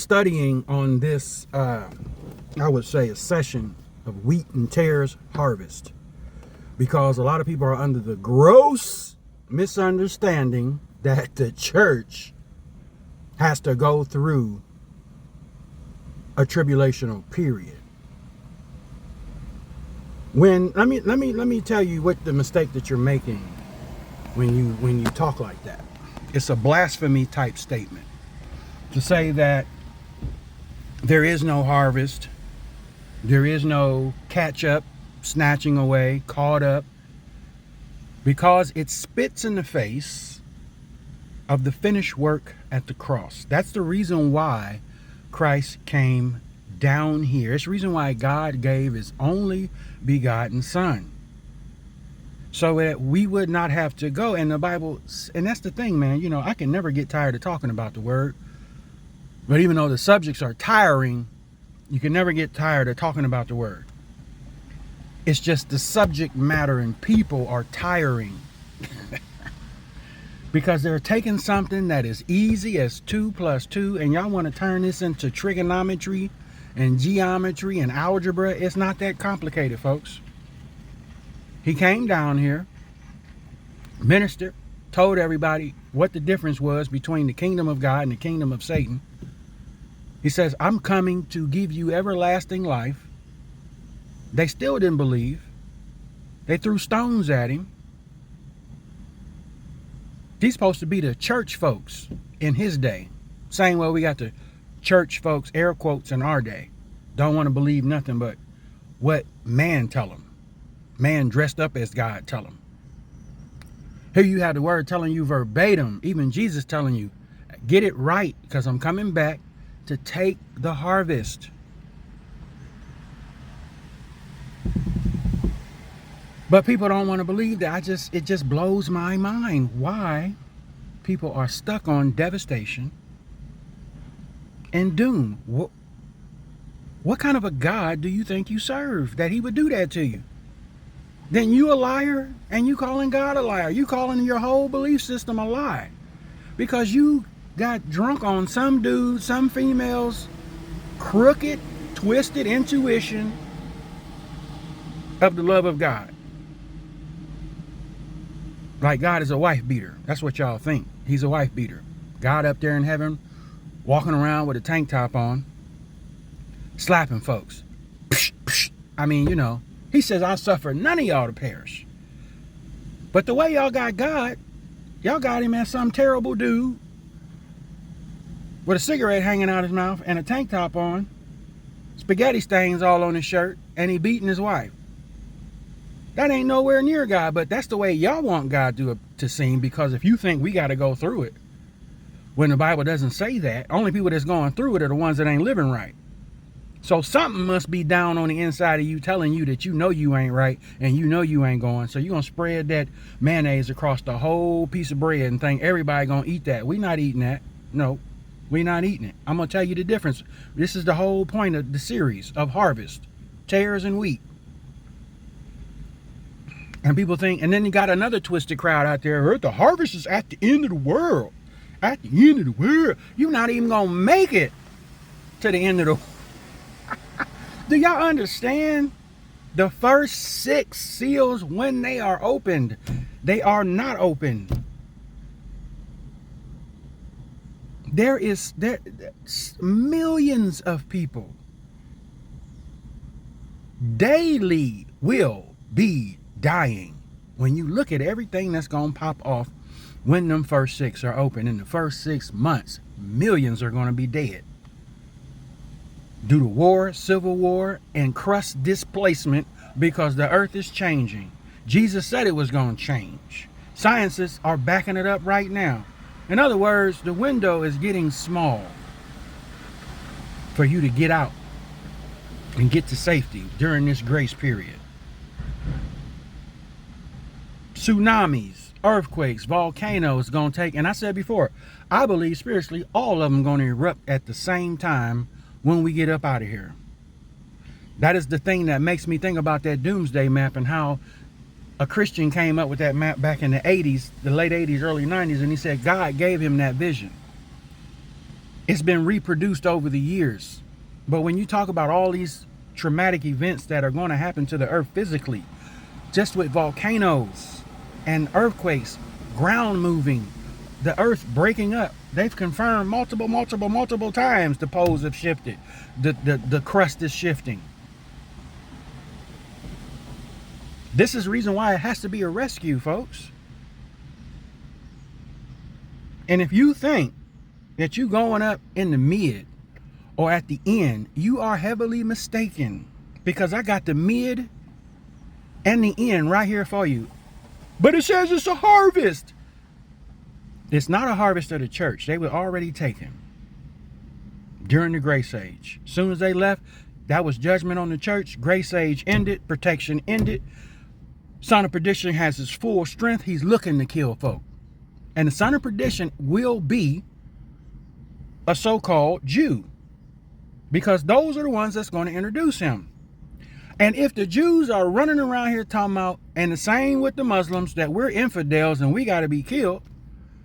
Studying on this, I would say, a session of wheat and tares harvest, because a lot of people are under the gross misunderstanding that the church has to go through a tribulational period. When let me tell you what the mistake that you're making when you talk like that. It's a blasphemy type statement to say that there is no harvest, there is no catch up, snatching away, caught up, because it spits in the face of the finished work at the cross. That's the reason why Christ came down here. It's the reason why God gave his only begotten son, so that we would not have to go. And the Bible, and that's the thing, man, I can never get tired of talking about the word. But even though the subjects are tiring, you can never get tired of talking about the word. It's just the subject matter and people are tiring because they're taking something that is easy as 2 + 2, and y'all want to turn this into trigonometry and geometry and algebra. It's not that complicated, folks. He came down here, ministered, told everybody what the difference was between the kingdom of God and the kingdom of Satan. He says, I'm coming to give you everlasting life. They still didn't believe. They threw stones at him. These supposed to be the church folks in his day. Saying, well, we got the church folks, air quotes, in our day. Don't want to believe nothing but what man tell them. Man dressed up as God tell them. Here you have the word telling you verbatim, even Jesus telling you, get it right, because I'm coming back to take the harvest. But people don't want to believe that. It just blows my mind why people are stuck on devastation and doom. What kind of a God do you think you serve that he would do that to you? Then you a liar, and you calling God a liar. You calling your whole belief system a lie, because you got drunk on some dude, some female's crooked, twisted intuition of the love of God. Like God is a wife beater. That's what y'all think. He's a wife beater. God up there in heaven, walking around with a tank top on, slapping folks. Psh, psh. I mean, he says, I suffer none of y'all to perish. But the way y'all got God, y'all got him as some terrible dude with a cigarette hanging out his mouth and a tank top on, spaghetti stains all on his shirt, and he beating his wife. That ain't nowhere near God, but that's the way y'all want God to seem, because if you think we got to go through it, when the Bible doesn't say that, only people that's going through it are the ones that ain't living right. So something must be down on the inside of you telling you that you ain't right and you ain't going. So you're going to spread that mayonnaise across the whole piece of bread and think everybody going to eat that. We not eating that. No, we not eating it. I'm going to tell you the difference. This is the whole point of the series of harvest, tares and wheat. And people think, and then you got another twisted crowd out there. The harvest is at the end of the world. At the end of the world. You're not even going to make it to the end of the world. Do y'all understand? The first 6 seals, when they are opened, they are not opened. There's millions of people daily will be dying. When you look at everything that's going to pop off when them first 6 are open, in the first 6 months, millions are going to be dead due to war, civil war, and crust displacement, because the earth is changing. Jesus said it was going to change. Scientists are backing it up right now. In other words, the window is getting small for you to get out and get to safety during this grace period. Tsunamis, earthquakes, volcanoes going to take, and I said before, I believe spiritually all of them going to erupt at the same time when we get up out of here. That is the thing that makes me think about that doomsday map, and how a Christian came up with that map back in the 80s, the late 80s, early 90s, and he said God gave him that vision. It's been reproduced over the years. But when you talk about all these traumatic events that are going to happen to the earth physically, just with volcanoes and earthquakes, ground moving, the earth breaking up, they've confirmed multiple times the poles have shifted. The crust is shifting. This is the reason why it has to be a rescue, folks. And if you think that you going up in the mid or at the end, you are heavily mistaken, because I got the mid and the end right here for you. But it says it's a harvest. It's not a harvest of the church. They were already taken during the grace age. As soon as they left, that was judgment on the church. Grace age ended. Protection ended. Son of perdition has his full strength. He's looking to kill folk. And the son of perdition will be a so-called Jew, because those are the ones that's going to introduce him. And if the Jews are running around here talking about, and the same with the Muslims, that we're infidels and we got to be killed,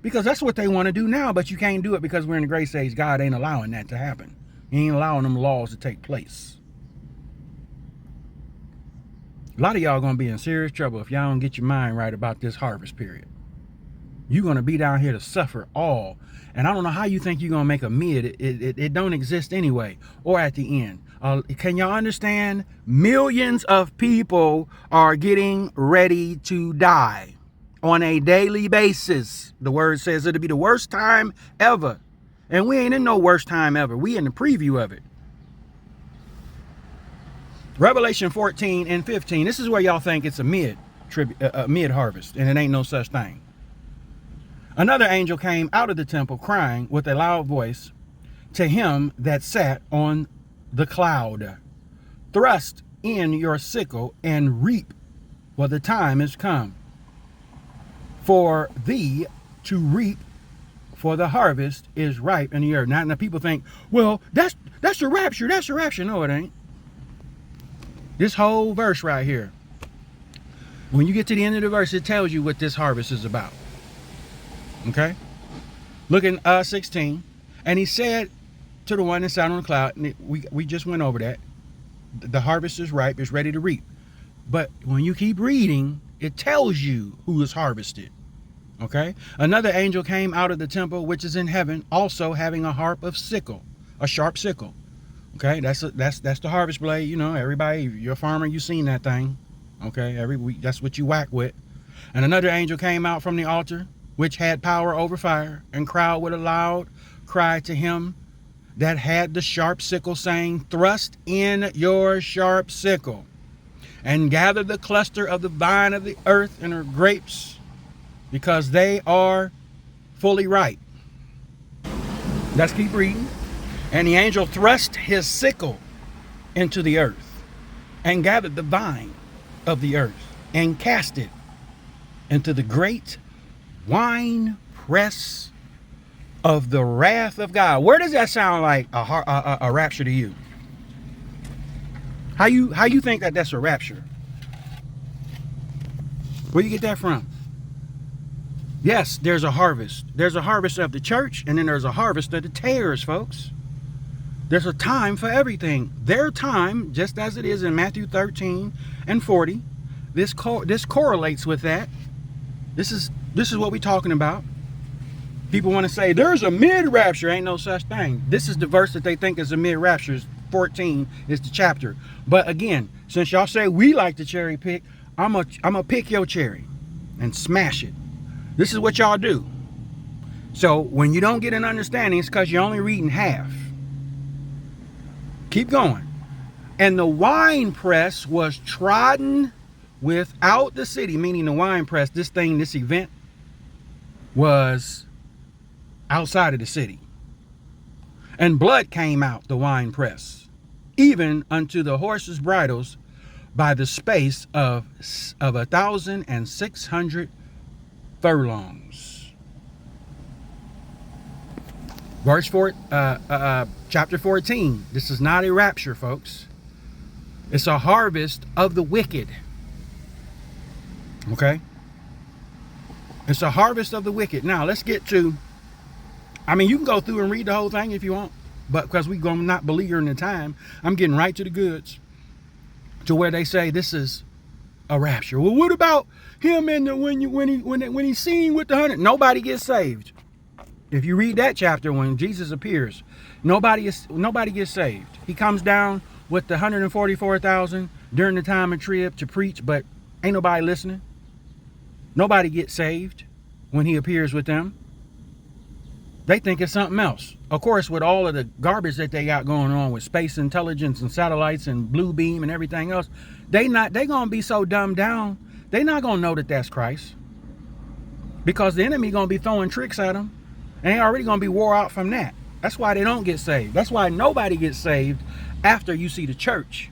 because that's what they want to do now, but you can't do it because we're in the grace age. God ain't allowing that to happen. He ain't allowing them laws to take place. A lot of y'all going to be in serious trouble if y'all don't get your mind right about this harvest period. You're going to be down here to suffer all. And I don't know how you think you're going to make a mid. It don't exist anyway. Or at the end. Can y'all understand? Millions of people are getting ready to die on a daily basis. The word says it'll be the worst time ever. And we ain't in no worst time ever. We in the preview of it. Revelation 14 and 15. This is where y'all think it's a mid harvest, and it ain't no such thing. Another angel came out of the temple crying with a loud voice to him that sat on the cloud, thrust in your sickle and reap, for the time is come for thee to reap, for the harvest is ripe in the earth. Now people think, well, that's the rapture. That's the rapture. No, it ain't. This whole verse right here, when you get to the end of the verse, it tells you what this harvest is about. Okay? Look in 16. And he said to the one that sat on the cloud, and we just went over that, the harvest is ripe, it's ready to reap. But when you keep reading, it tells you who is harvested. Okay? Another angel came out of the temple which is in heaven, also having a harp of sickle, a sharp sickle. Okay, that's the harvest blade. You know, everybody, you're a farmer, you seen that thing. Okay, every week, that's what you whack with. And another angel came out from the altar, which had power over fire, and cried with a loud cry to him that had the sharp sickle, saying, thrust in your sharp sickle, and gather the cluster of the vine of the earth and her grapes, because they are fully ripe. Let's keep reading. And the angel thrust his sickle into the earth, and gathered the vine of the earth, and cast it into the great wine press of the wrath of God. Where does that sound like a rapture to you? How you think that that's a rapture? Where you get that from? Yes, there's a harvest. There's a harvest of the church, and then there's a harvest of the tares, folks. There's a time for everything. Their time, just as it is in Matthew 13 and 40, this correlates with that. This is what we're talking about. People want to say there's a mid-rapture. Ain't no such thing. This is the verse that they think is a mid-rapture. 14 is the chapter. But again, since y'all say we like to cherry pick, I'm a pick your cherry and smash it. This is what y'all do. So when you don't get an understanding, it's because you're only reading half. Keep going. And the wine press was trodden without the city, meaning the wine press, this event was outside of the city. And blood came out the wine press, even unto the horses' bridles, by the space of 1,600 furlongs. Verse 4, chapter 14. This is not a rapture, folks. It's a harvest of the wicked. Okay? It's a harvest of the wicked. Now, let's get to I mean, you can go through and read the whole thing if you want, but because we're going to not believe in the time, I'm getting right to the goods, to where they say this is a rapture. Well, what about him and when he's seen with the 100? Nobody gets saved. If you read that chapter when Jesus appears, nobody gets saved. He comes down with the 144,000 during the time of trib to preach, but ain't nobody listening. Nobody gets saved when he appears with them. They think it's something else. Of course, with all of the garbage that they got going on with space intelligence and satellites and blue beam and everything else, they gonna be so dumbed down, they not gonna know that that's Christ. Because the enemy gonna be throwing tricks at them, and they already gonna be wore out from that. That's why they don't get saved. That's why nobody gets saved after you see the church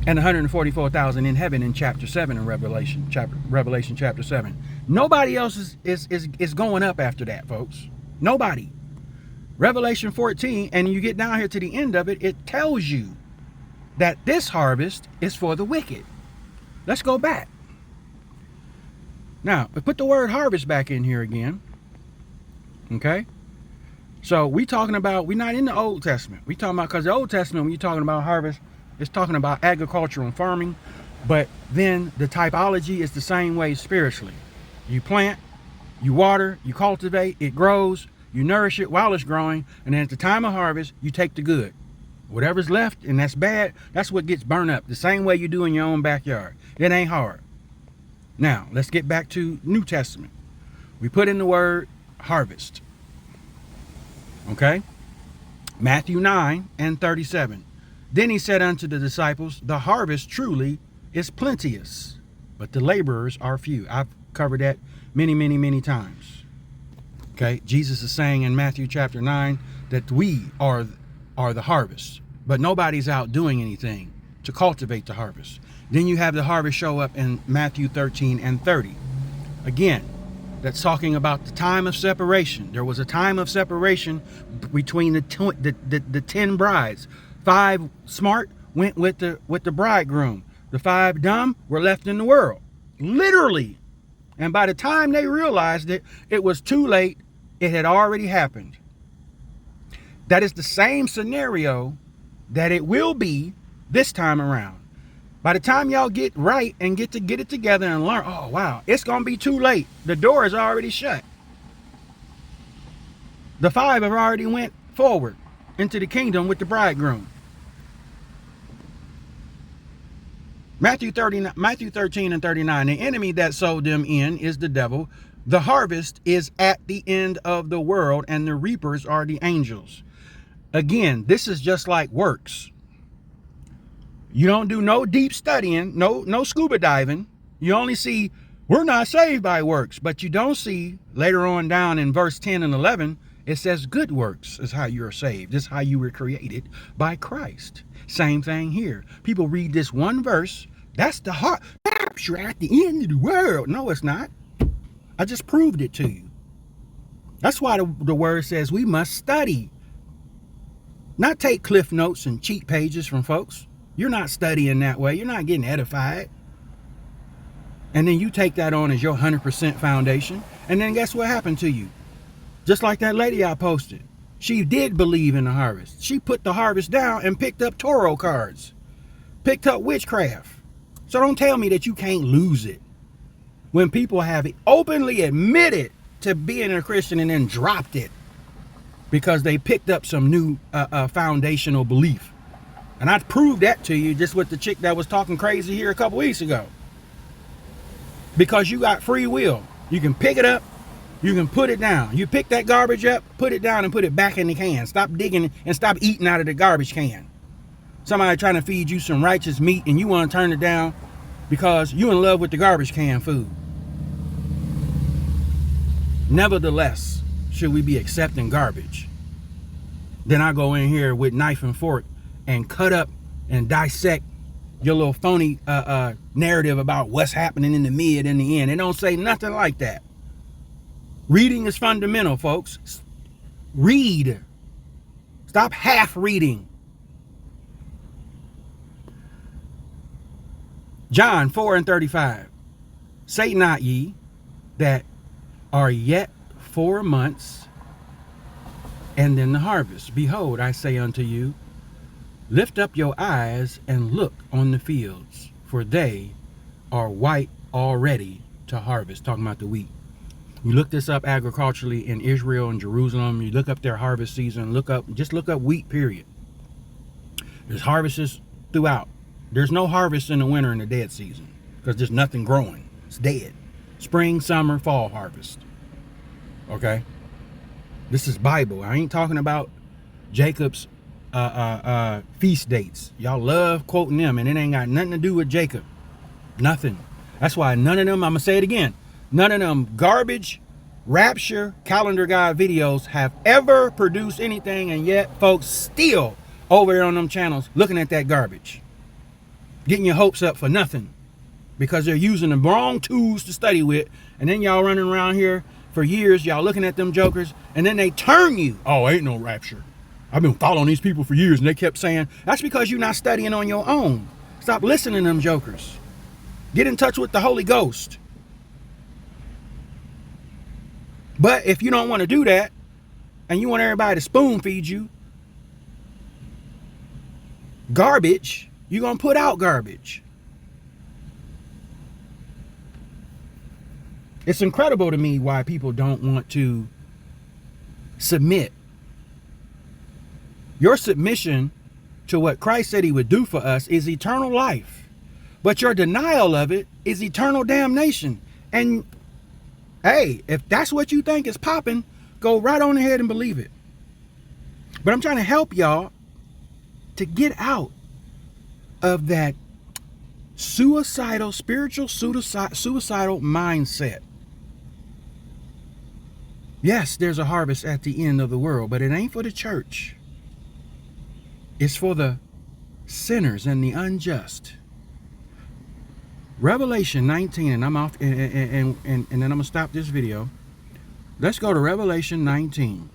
and 144,000 in heaven in chapter 7 in Revelation chapter 7. Nobody else is going up after that, folks. Nobody. Revelation 14, and you get down here to the end of it, it tells you that this harvest is for the wicked. Let's go back. Now, we put the word harvest back in here again. Okay? So we're not in the Old Testament. We talking about, because the Old Testament, when you're talking about harvest, it's talking about agriculture and farming, but then the typology is the same way spiritually. You plant, you water, you cultivate, it grows, you nourish it while it's growing, and then at the time of harvest, you take the good. Whatever's left and that's bad, that's what gets burned up, the same way you do in your own backyard. It ain't hard. Now, let's get back to New Testament. We put in the word harvest. Okay? Matthew 9 and 37. Then he said unto the disciples, the harvest truly is plenteous, but the laborers are few. I've covered that many times. Okay? Jesus is saying in Matthew chapter 9 that we are the harvest, but nobody's out doing anything to cultivate the harvest. Then you have the harvest show up in Matthew 13 and 30. Again, that's talking about the time of separation. There was a time of separation between the 10 brides. 5 smart went with the bridegroom. The 5 dumb were left in the world. Literally. And by the time they realized it, it was too late. It had already happened. That is the same scenario that it will be this time around. By the time y'all get right and get it together and learn, oh, wow, it's going to be too late. The door is already shut. The 5 have already went forward into the kingdom with the bridegroom. Matthew 13 and 39, the enemy that sold them in is the devil. The harvest is at the end of the world, and the reapers are the angels. Again, this is just like works. You don't do no deep studying, no scuba diving. You only see, we're not saved by works, but you don't see later on down in verse 10 and 11, it says good works is how you're saved. This is how you were created by Christ. Same thing here. People read this one verse, that's the heart rapture at the end of the world. No, it's not. I just proved it to you. That's why the word says we must study. Not take cliff notes and cheat pages from folks. You're not studying that way. You're not getting edified. And then you take that on as your 100% foundation. And then guess what happened to you? Just like that lady I posted. She did believe in the harvest. She put the harvest down and picked up tarot cards. Picked up witchcraft. So don't tell me that you can't lose it. When people have openly admitted to being a Christian and then dropped it because they picked up some new foundational belief. And I proved that to you just with the chick that was talking crazy here a couple weeks ago. Because you got free will. You can pick it up. You can put it down. You pick that garbage up, put it down, and put it back in the can. Stop digging and stop eating out of the garbage can. Somebody trying to feed you some righteous meat and you want to turn it down because you in love with the garbage can food. Nevertheless, should we be accepting garbage? Then I go in here with knife and fork and cut up and dissect your little phony narrative about what's happening in the mid and the end. It don't say nothing like that. Reading is fundamental, folks. Read. Stop half reading. John 4 and 35. Say not ye that are yet 4 months, and then the harvest. Behold, I say unto you, lift up your eyes and look on the fields, for they are white already to harvest. Talking about the wheat. You look this up agriculturally in Israel and Jerusalem. You look up their harvest season. Just look up wheat, period. There's harvests throughout. There's no harvest in the winter and the dead season because there's nothing growing. It's dead. Spring, summer, fall harvest. Okay? This is Bible. I ain't talking about Jacob's feast dates. Y'all love quoting them, and it ain't got nothing to do with Jacob. Nothing. That's why none of them, I'm going to say it again, none of them garbage, rapture, calendar guide videos have ever produced anything, and yet folks still over there on them channels looking at that garbage. Getting your hopes up for nothing because they're using the wrong tools to study with, and then y'all running around here for years, y'all looking at them jokers, and then they turn you. Oh, ain't no rapture. I've been following these people for years, and they kept saying, that's because you're not studying on your own. Stop listening to them jokers. Get in touch with the Holy Ghost. But if you don't want to do that, and you want everybody to spoon feed you garbage, you're going to put out garbage. It's incredible to me why people don't want to submit. Your submission to what Christ said he would do for us is eternal life. But your denial of it is eternal damnation. And hey, if that's what you think is popping, go right on ahead and believe it. But I'm trying to help y'all to get out of that spiritual suicidal mindset. Yes, there's a harvest at the end of the world, but it ain't for the church. It's for the sinners and the unjust. Revelation 19, and I'm off, and then I'm gonna stop this video. Let's go to Revelation 19.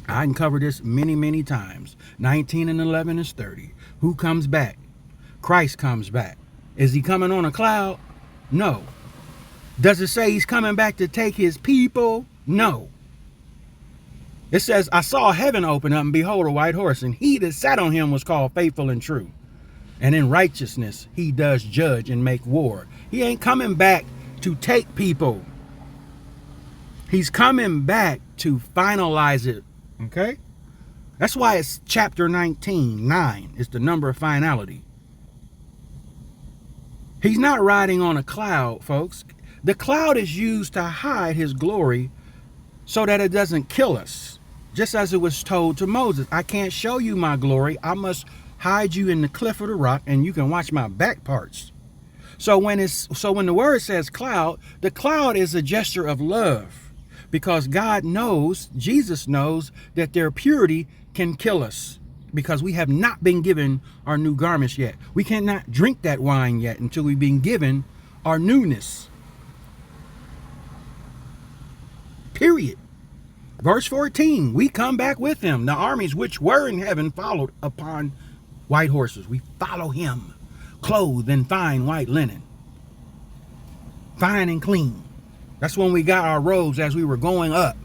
I can cover this many times. 19 and 11 is 30. Who comes back? Christ comes back. Is he coming on a cloud? No. Does it say he's coming back to take his people? No. It says, I saw heaven open up, and behold, a white horse, and he that sat on him was called Faithful and True. And in righteousness he does judge and make war. He ain't coming back to take people. He's coming back to finalize it. Okay? That's why it's chapter 19. 9 is the number of finality. He's not riding on a cloud, folks. The cloud is used to hide his glory so that it doesn't kill us. Just as it was told to Moses, I can't show you my glory. I must hide you in the cliff of the rock, and you can watch my back parts. So when the word says cloud, the cloud is a gesture of love, because God knows, Jesus knows, that their purity can kill us, because we have not been given our new garments yet. We cannot drink that wine yet until we've been given our newness. Period. Verse 14, we come back with him. The armies which were in heaven followed upon white horses. We follow him, clothed in fine white linen, fine and clean. That's when we got our robes as we were going up.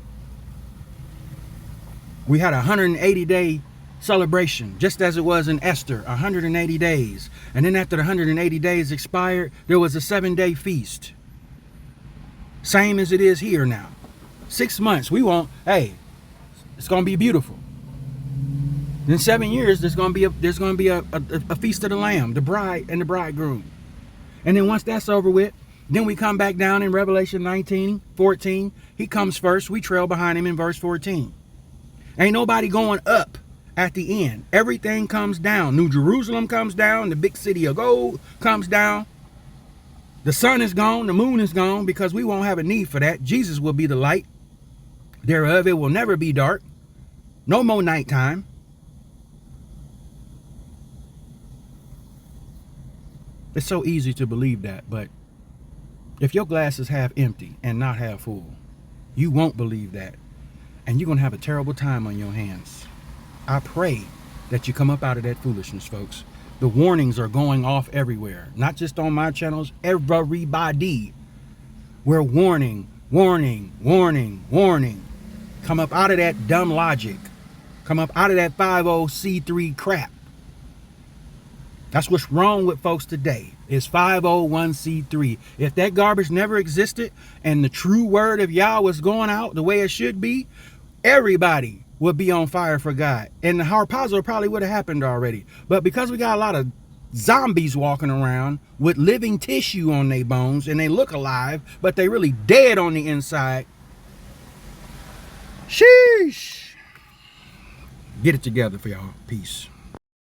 We had a 180-day celebration, just as it was in Esther, 180 days. And then after the 180 days expired, there was a 7-day feast. Same as it is here now. 6 months, we won't, hey, it's going to be beautiful. In 7 years, there's going to be a feast of the Lamb, the bride and the bridegroom. And then once that's over with, then we come back down in Revelation 19, 14. He comes first. We trail behind him in verse 14. Ain't nobody going up at the end. Everything comes down. New Jerusalem comes down. The big city of gold comes down. The sun is gone. The moon is gone, because we won't have a need for that. Jesus will be the light thereof. It will never be dark. No more nighttime. It's so easy to believe that, but if your glass is half empty and not half full, you won't believe that. And you're going to have a terrible time on your hands. I pray that you come up out of that foolishness, folks. The warnings are going off everywhere, not just on my channels, everybody. We're warning. Come up out of that dumb logic. Come up out of that 50c3 crap. That's what's wrong with folks today, is 501c3. If that garbage never existed and the true word of Yah was going out the way it should be, everybody would be on fire for God. And the harpazo probably would have happened already. But because we got a lot of zombies walking around with living tissue on their bones and they look alive, but they really dead on the inside, sheesh. Get it together for y'all. Peace.